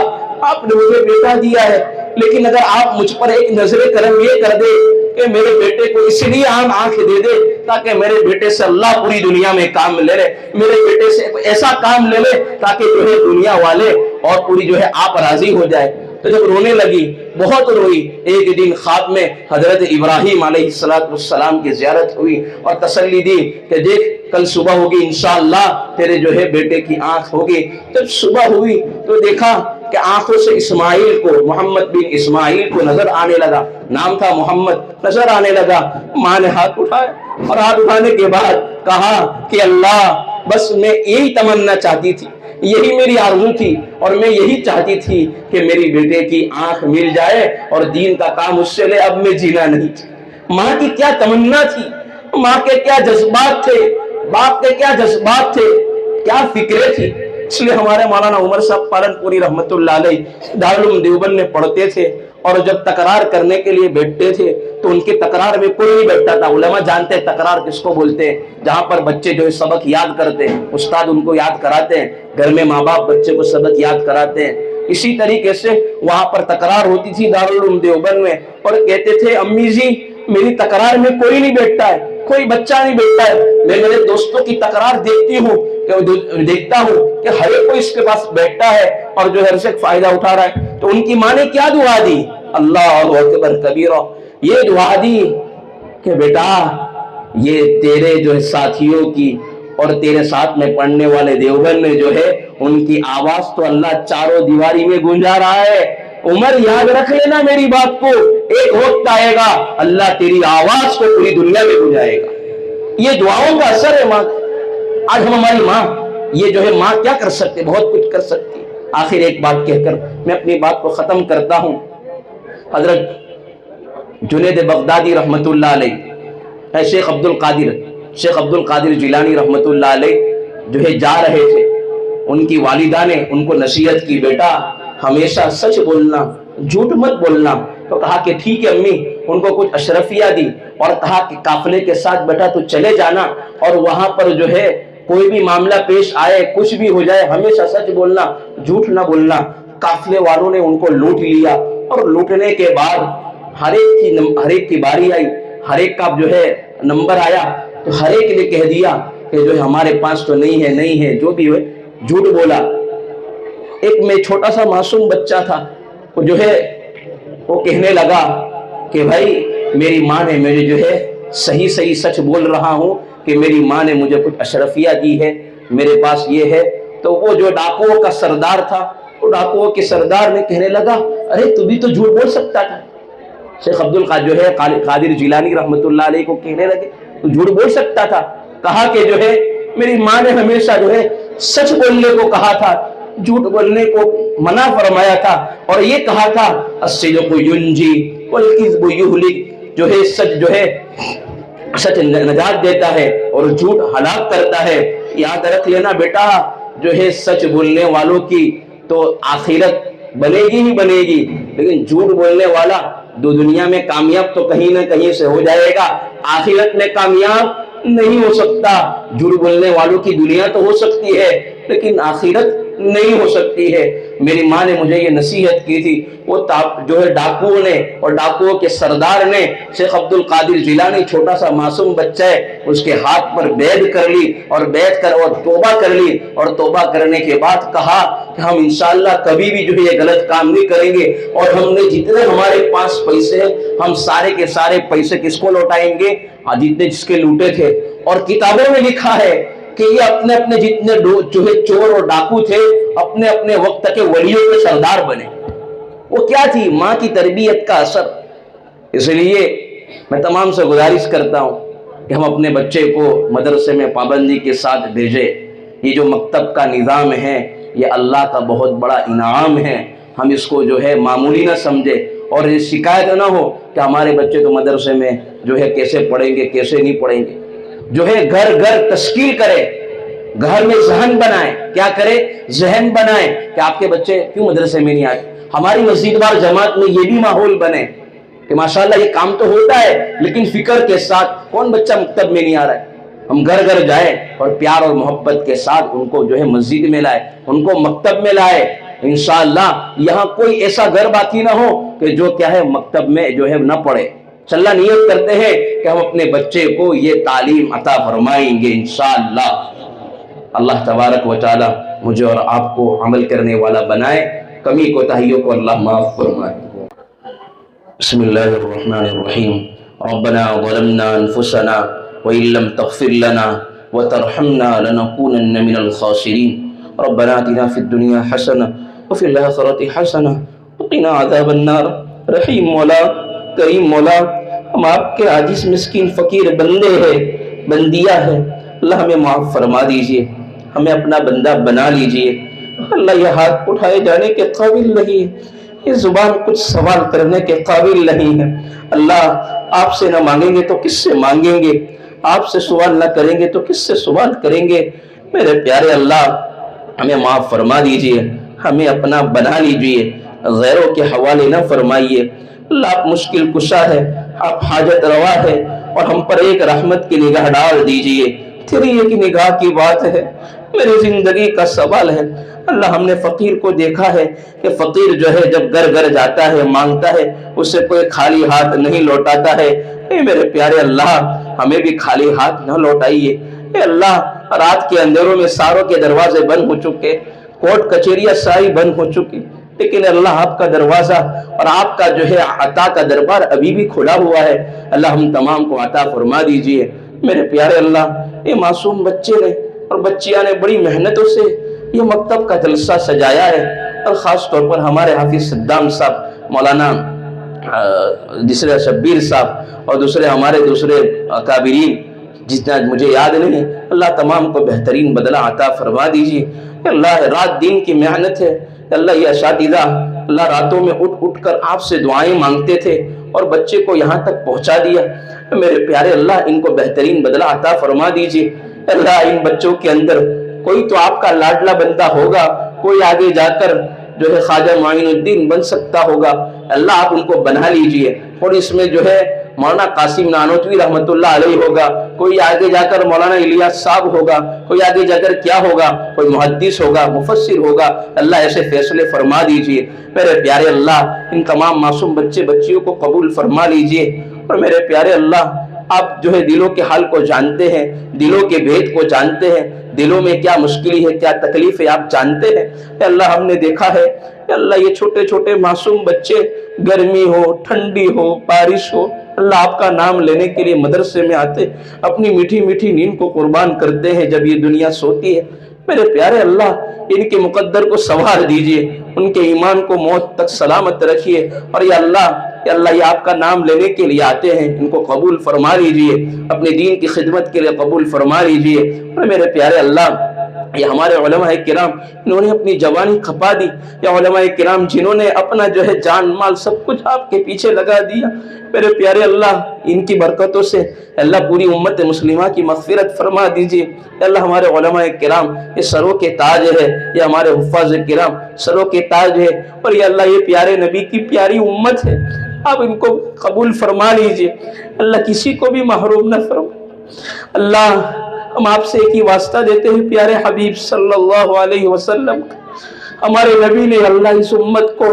آپ نے مجھے بیٹا دیا ہے، لیکن اگر آپ مجھ پر ایک نظر کرم یہ کر دے کہ میرے بیٹے کو اس لیے آنکھ دے دے تاکہ میرے بیٹے سے اللہ پوری دنیا میں کام لے لے، میرے بیٹے سے ایسا کام لے لے تاکہ جو ہے دنیا والے اور پوری جو ہے آپ راضی ہو جائے۔ تو جب رونے لگی، بہت روئی، ایک دن خواب میں حضرت ابراہیم علیہ السلام کی زیارت ہوئی اور تسلی دی کہ دیکھ کل صبح ہوگی انشاءاللہ تیرے جو ہے بیٹے کی آنکھ ہوگی۔ جب صبح ہوئی تو دیکھا کہ آنکھوں سے اسماعیل کو، محمد بن اسماعیل کو نظر آنے لگا، نام تھا محمد، نظر آنے لگا۔ ماں نے ہاتھ اٹھایا اور ہاتھ اٹھانے کے بعد کہا کہ اللہ بس میں یہی تمنا چاہتی تھی، یہی میری آرزو تھی اور میں یہی چاہتی تھی کہ میری بیٹے کی آنکھ مل جائے اور دین کا کام اس سے لے، اب میں جینا نہیں چاہتی۔ ماں کی کیا تمنا تھی، ماں کے کیا جذبات تھے، باپ کے کیا جذبات تھے، کیا فکریں تھی۔ اس لیے ہمارے مولانا عمر صاحب پالن پوری رحمت اللہ علیہ دارالعلوم دیوبند میں پڑھتے تھے اور جب تکرار کرنے کے لیے بیٹھتے تھے تو ان کی تکرار میں کوئی نہیں بیٹھتا تھا۔ علماء جانتے ہیں تکرار کس کو بولتے ہیں، جہاں پر بچے جو ہے سبق یاد کرتے ہیں، استاد ان کو یاد کراتے ہیں، گھر میں ماں باپ بچے کو سبق یاد کراتے ہیں۔ اسی طریقے سے وہاں پر تکرار ہوتی تھی دارالعلوم دیوبند میں، اور کہتے تھے امی جی میری تکرار میں کوئی نہیں بیٹھتا ہے، کوئی بچہ نہیں بیٹھتا ہے، میں میرے دوستوں کی تکرار دیکھتا ہوں کہ ہر ایک کوئی اس کے پاس بیٹھتا ہے اور جو ہے سے فائدہ اٹھا رہا ہے۔ تو ان کی ماں نے کیا دعا دی، اللہ اکبر کبیرہ، یہ دعا دی کہ بیٹا یہ تیرے جو ہے ساتھیوں کی اور تیرے ساتھ میں پڑھنے والے دیوبند میں جو ہے ان کی آواز تو اللہ چاروں دیواری میں گونجا رہا ہے۔ عمر یاد رکھ لینا میری بات کو، ایک وقت آئے گا اللہ تیری آواز کو پوری دنیا میں گونجائے گا۔ یہ دعاؤں کا اثر ہے ماں۔ آج ہماری ماں، یہ جو ہے ماں کیا کر سکتے، بہت کچھ کر سکتی۔ آخر ایک بات کہہ کر میں اپنی بات کو ختم کرتا ہوں۔ حضرت جنید بغدادی رحمت اللہ علیہ، شیخ عبد القادر جیلانی رحمت اللہ علیہ جو ہے جا رہے تھے، ان کی والدہ نے ان کو نصیحت کی، بیٹا ہمیشہ سچ بولنا، جھوٹ مت بولنا۔ تو کہا کہ ٹھیک ہے امی، ان کو کچھ اشرفیہ دی اور کہا کہ قافلے کے ساتھ بیٹا تو چلے جانا اور وہاں پر جو ہے کوئی بھی معاملہ پیش آئے، کچھ بھی ہو جائے، ہمیشہ سچ بولنا، جھوٹ نہ بولنا۔ قافلے والوں نے ان کو لوٹ لیا اور لوٹنے کے بعد ہر ایک کی باری آئی، ہر ایک کا جو ہے نمبر آیا، تو ہر ایک نے کہہ دیا کہ جو ہے ہمارے پاس تو نہیں ہے، جو بھی ہوئے جھوٹ بولا۔ ایک میں چھوٹا سا معصوم بچہ تھا، وہ جو ہے وہ کہنے لگا کہ بھائی میری ماں نے مجھے جو ہے صحیح سچ بول رہا ہوں کہ میری ماں نے مجھے کچھ اشرفیہ دی ہے، میرے پاس یہ ہے۔ تو وہ جو ڈاکوؤں کا سردار تھا، وہ ڈاکوؤں کے سردار نے کہنے لگا ارے تو بھی تو جھوٹ بول سکتا تھا۔ شیخ عبد القادر جو ہے قادر جیلانی رحمت اللہ علیہ کو کہنے لگے تو جھوٹ بول سکتا تھا۔ کہا کہ جو ہے میری ماں نے ہمیشہ جو ہے سچ بولنے کو کہا تھا، جھوٹ بولنے کو منع فرمایا تھا، اور یہ کہا تھا الصدق ینجی والکذب یہلک، جو ہے سچ جو ہے سچ نجات دیتا ہے اور جھوٹ ہلاک کرتا ہے۔ یاد رکھ لینا بیٹا، جو ہے سچ بولنے والوں کی تو آخرت بنے گی ہی بنے گی، لیکن جھوٹ بولنے والا دو دنیا میں کامیاب تو کہیں نہ کہیں سے ہو جائے گا، آخرت میں کامیاب نہیں ہو سکتا۔ جھوٹ بولنے والوں کی دنیا تو ہو سکتی ہے لیکن آخرت نہیں ہو سکتی ہے۔ میری ماں نے مجھے یہ نصیحت کی تھی، وہ جو ہے ڈاکوؤں نے اور ڈاکوؤں کے سردار نے شیخ عبد القادر جیلانی، چھوٹا سا معصوم بچہ ہے، اس کے ہاتھ پر بیعت کر لی اور بیعت کر اور توبہ کر لی، اور توبہ کرنے کے بعد کہا کہ ہم انشاءاللہ کبھی بھی جو ہے یہ غلط کام نہیں کریں گے، اور ہم نے جتنے ہمارے پاس پیسے ہیں ہم سارے کے سارے پیسے کس کو لوٹائیں گے، جتنے جس کے لوٹے تھے۔ اور کتابوں میں لکھا ہے کہ یہ اپنے جتنے جو ہے چور اور ڈاکو تھے اپنے وقت کے ولیوں کے سردار بنے۔ وہ کیا تھی؟ ماں کی تربیت کا اثر۔ اس لیے میں تمام سے گزارش کرتا ہوں کہ ہم اپنے بچے کو مدرسے میں پابندی کے ساتھ بھیجیں۔ یہ جو مکتب کا نظام ہے یہ اللہ کا بہت بڑا انعام ہے، ہم اس کو جو ہے معمولی نہ سمجھے، اور یہ شکایت نہ ہو کہ ہمارے بچے تو مدرسے میں جو ہے کیسے پڑھیں گے کیسے نہیں پڑھیں گے۔ جو ہے گھر تشکیل کرے، گھر میں ذہن بنائے، کیا کرے؟ ذہن بنائے کہ آپ کے بچے کیوں مدرسے میں نہیں آئے۔ ہماری مسجد وار جماعت میں یہ بھی ماحول بنے کہ ماشاءاللہ یہ کام تو ہوتا ہے لیکن فکر کے ساتھ کون بچہ مکتب میں نہیں آ رہا ہے۔ ہم گھر گھر جائیں اور پیار اور محبت کے ساتھ ان کو جو ہے مسجد میں لائے، ان کو مکتب میں لائے، انشاءاللہ یہاں کوئی ایسا گھر باقی نہ ہو کہ جو کیا ہے مکتب میں جو ہے نہ پڑھے. اللہ نیت کرتے ہیں کہ ہم اپنے بچے کو یہ تعلیم عطا فرمائیں گے انشاءاللہ. اللہ تبارک و تعالی مجھے اور آپ کو عمل کرنے والا بنائے، کمی کوتاہیوں کو اللہ معاف فرمائے. بسم اللہ الرحمن الرحیم. ربنا ظلمنا انفسنا وإن لم تغفر لنا وترحمنا لنكونن من الخاسرين. ربنا آتنا في الدنيا حسنة وفي الآخرة حسنة وقنا عذاب النار. رحیم مولا، کریم مولا، ہم آپ کے عاجز مسکین فقیر بندے ہیں، بندیاں ہیں. اللہ ہمیں معاف فرما دیجئے، ہمیں اپنا بندہ بنا لیجئے. اللہ یہ ہاتھ اٹھائے جانے کے قابل نہیں ہے، یہ زبان کچھ سوال کرنے کے قابل نہیں ہے. اللہ آپ سے نہ مانگیں گے تو کس سے مانگیں گے؟ آپ سے سوال نہ کریں گے تو کس سے سوال کریں گے؟ میرے پیارے اللہ ہمیں معاف فرما دیجئے، ہمیں اپنا بنا لیجئے، غیروں کے حوالے نہ فرمائیے. اللہ آپ مشکل کشا ہے، آپ حاجت روا ہے، اور ہم پر ایک رحمت کی نگاہ ڈال دیجئے. تیری ایک نگاہ کی بات ہے، میری زندگی کا سوال ہے. اللہ ہم نے فقیر کو دیکھا ہے کہ فقیر جو ہے جب گھر گھر جاتا ہے مانگتا ہے، اسے کوئی خالی ہاتھ نہیں لوٹاتا ہے. اے میرے پیارے اللہ ہمیں بھی خالی ہاتھ نہ لوٹائیے. اے اللہ رات کے اندھیروں میں ساروں کے دروازے بند ہو چکے، کورٹ کچہریاں ساری بند ہو چکی، لیکن اللہ آپ کا دروازہ اور آپ کا جو ہے عطا کا دربار ابھی بھی کھلا ہوا ہے. اللہ ہم تمام کو عطا فرما دیجئے. میرے پیارے اللہ یہ معصوم بچے نے اور بچیاں نے بڑی محنتوں سے یہ مکتب کا جلسہ سجایا ہے، اور خاص طور پر ہمارے حافظ صدام صاحب، مولانا دوسرے شبیر صاحب اور دوسرے اکابرین جتنا مجھے یاد نہیں. اللہ تمام کو بہترین بدلہ عطا فرما دیجئے. اللہ رات دن کی محنت ہے. اللہ یہ اساتذہ اللہ راتوں میں اٹھ کر آپ سے دعائیں مانگتے تھے اور بچے کو یہاں تک پہنچا دیا. میرے پیارے اللہ ان کو بہترین بدلہ عطا فرما دیجئے. اللہ ان بچوں کے اندر کوئی تو آپ کا لاڈلا بندہ ہوگا، کوئی آگے جا کر جو ہے خواجہ معین الدین بن سکتا ہوگا. اللہ آپ ان کو بنا لیجئے. اور اس میں جو ہے مولانا قاسم نانوتوی رحمت اللہ علیہ ہوگا، کوئی آگے جا کر مولانا الیاس صاحب ہوگا، کوئی آگے جا کر کیا ہوگا، کوئی محدث ہوگا، مفسر ہوگا. اللہ ایسے فیصلے فرما دیجئے. میرے پیارے اللہ ان تمام معصوم بچے بچیوں کو قبول فرما لیجئے. اور میرے پیارے اللہ آپ جو ہے دلوں کے حال کو جانتے ہیں، دلوں کے بھید کو جانتے ہیں، دلوں میں کیا مشکلی ہے، کیا تکلیف ہے آپ جانتے ہیں. اے اللہ ہم نے دیکھا ہے کہ اللہ یہ چھوٹے چھوٹے معصوم بچے گرمی ہو، ٹھنڈی ہو، بارش ہو، اللہ آپ کا نام لینے کے لیے مدرسے میں آتے، اپنی میٹھی میٹھی نیند کو قربان کرتے ہیں جب یہ دنیا سوتی ہے. میرے پیارے اللہ ان کے مقدر کو سنوار دیجئے، ان کے ایمان کو موت تک سلامت رکھیے. اور یا اللہ یہ آپ کا نام لینے کے لیے آتے ہیں، ان کو قبول فرما لیجئے، اپنے دین کی خدمت کے لیے قبول فرما لیجئے. اور میرے پیارے اللہ یہ ہمارے علماء کرام انہوں نے اپنی جوانی کھپا دی، یا علماء کرام جنہوں نے اپنا جو ہے جان مال سب کچھ آپ کے پیچھے لگا دیا. میرے پیارے اللہ ان کی برکتوں سے اللہ پوری امت مسلمہ کی مغفرت فرما دیجئے. اللہ ہمارے علماء کرام یہ سروں کے تاج ہے، یہ ہمارے حفاظ کرام سروں کے تاج ہے، اور یہ اللہ یہ پیارے نبی کی پیاری امت ہے. آپ ان کو قبول فرما لیجئے. اللہ کسی کو بھی محروم نہ فرمائے. اللہ ہم آپ سے ایک ہی واسطہ دیتے ہیں پیارے حبیب صلی اللہ علیہ وسلم. ہمارے نبی نے اللہ اس امت کو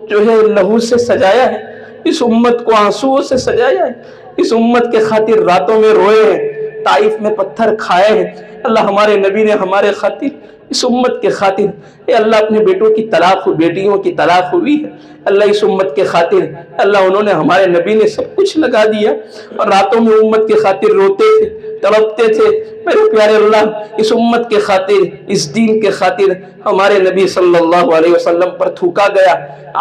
جو ہے لہو سے سجایا ہے، اس امت کو آنسوؤں سے سجایا ہے، اس امت کے خاطر راتوں میں روئے ہیں، طائف میں پتھر کھائے ہیں. اللہ ہمارے نبی نے ہمارے خاطر اس امت کے خاطر اے اللہ اپنے بیٹیوں کی طلاق ہوئی ہے. اللہ اس امت کے خاطر اللہ انہوں نے ہمارے نبی نے سب کچھ لگا دیا، اور راتوں میں امت کے خاطر روتے تھے، تڑپتے تھے. میرے پیارے اللہ اس امت کے خاطر، اس دین کے خاطر ہمارے نبی صلی اللہ علیہ وسلم پر تھوکا گیا،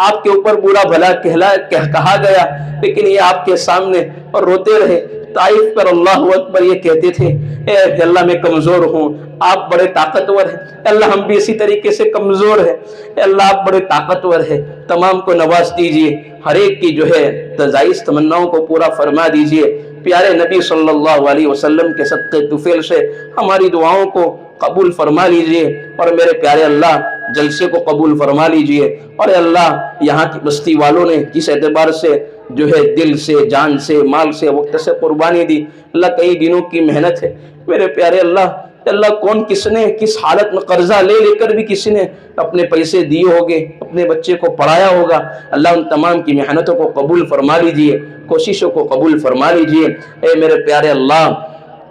آپ کے اوپر برا بھلا کہا گیا، لیکن یہ آپ کے سامنے اور روتے رہے. طائف پر اللہ اکبر یہ کہتے تھے اے اللہ میں کمزور ہوں، آپ بڑے طاقتور ہیں. اللہ ہم بھی اسی طریقے سے کمزور ہیں. اے اللہ آپ بڑے طاقتور ہیں، تمام کو نواز دیجئے، ہر ایک کی جو ہے جائز تمناؤں کو پورا فرما دیجئے. پیارے نبی صلی اللہ علیہ وسلم کے صدقے طفیل سے ہماری دعاؤں کو قبول فرما لیجئے. اور میرے پیارے اللہ جلسے کو قبول فرما لیجئے. اور اے اللہ یہاں کی بستی والوں نے جس اعتبار سے جو ہے دل سے، جان سے، مال سے، وقت سے قربانی دی، اللہ کئی دنوں کی محنت ہے. میرے پیارے اللہ اللہ کون کس نے کس حالت میں قرضہ لے لے کر بھی کسی نے اپنے پیسے دیے ہوگے، اپنے بچے کو پڑھایا ہوگا، اللہ ان تمام کی محنتوں کو قبول فرما لیجئے، کوششوں کو قبول فرما لیجئے۔ اے میرے پیارے اللہ،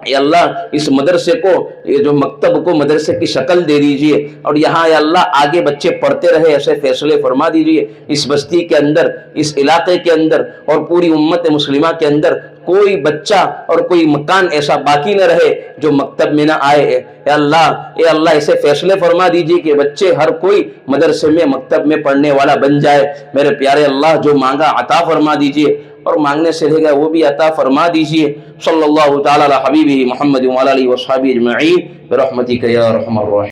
اے اللہ اس مدرسے کو، یہ جو مکتب کو مدرسے کی شکل دے دیجئے، اور یہاں اے اللہ آگے بچے پڑھتے رہے، ایسے فیصلے فرما دیجئے۔ اس بستی کے اندر، اس علاقے کے اندر اور پوری امت مسلمہ کے اندر کوئی بچہ اور کوئی مکان ایسا باقی نہ رہے جو مکتب میں نہ آئے۔ اے اللہ ایسے فیصلے فرما دیجئے کہ بچے ہر کوئی مدرسے میں مکتب میں پڑھنے والا بن جائے۔ میرے پیارے اللہ جو مانگا عطا فرما دیجئے، اور مانگنے سے رہ گیا وہ بھی عطا فرما دیجئے۔ صلی اللہ تعالی علی حبیبہ محمد وعلی آلہ وصحبہ اجمعین برحمتک یا ارحم الراحمین۔